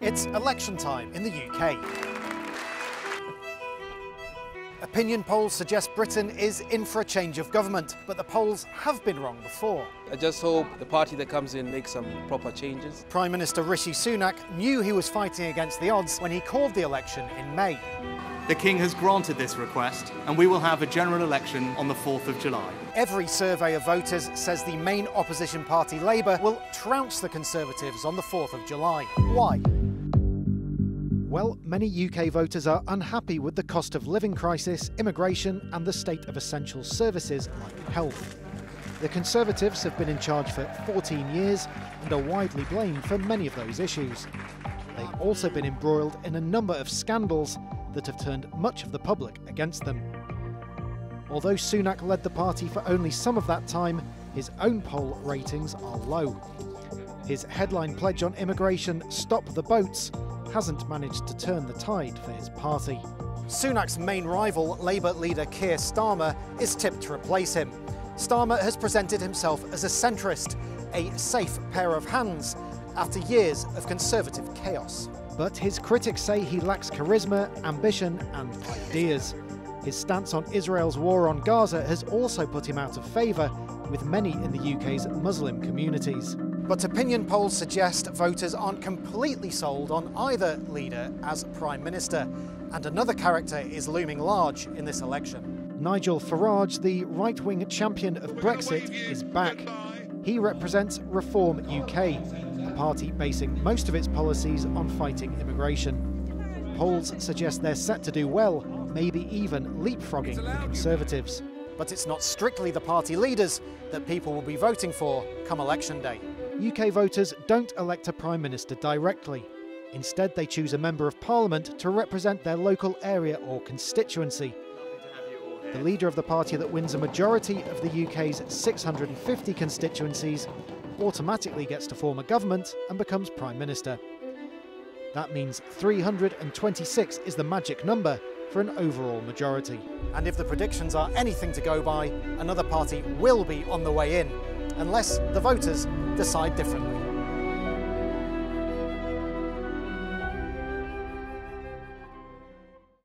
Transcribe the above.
It's election time in the UK. Opinion polls suggest Britain is in for a change of government, but the polls have been wrong before. I just hope the party that comes in makes some proper changes. Prime Minister Rishi Sunak knew he was fighting against the odds when he called the election in May. The King has granted this request, and we will have a general election on the 4th of July. Every survey of voters says the main opposition party, Labour, will trounce the Conservatives on the 4th of July. Why? Well, many UK voters are unhappy with the cost of living crisis, immigration and the state of essential services like health. The Conservatives have been in charge for 14 years and are widely blamed for many of those issues. They've also been embroiled in a number of scandals that have turned much of the public against them. Although Sunak led the party for only some of that time, his own poll ratings are low. His headline pledge on immigration, "Stop the Boats," hasn't managed to turn the tide for his party. Sunak's main rival, Labour leader Keir Starmer, is tipped to replace him. Starmer has presented himself as a centrist, a safe pair of hands, after years of Conservative chaos. But his critics say he lacks charisma, ambition and ideas. His stance on Israel's war on Gaza has also put him out of favour with many in the UK's Muslim communities. But opinion polls suggest voters aren't completely sold on either leader as Prime Minister, and another character is looming large in this election. Nigel Farage, the right-wing champion of Brexit, is back. He represents Reform UK, a party basing most of its policies on fighting immigration. Polls suggest they're set to do well, maybe even leapfrogging the Conservatives. But it's not strictly the party leaders that people will be voting for come election day. UK voters don't elect a Prime Minister directly. Instead, they choose a Member of Parliament to represent their local area or constituency. The leader of the party that wins a majority of the UK's 650 constituencies automatically gets to form a government and becomes Prime Minister. That means 326 is the magic number for an overall majority. And if the predictions are anything to go by, another party will be on the way in, unless the voters decide differently.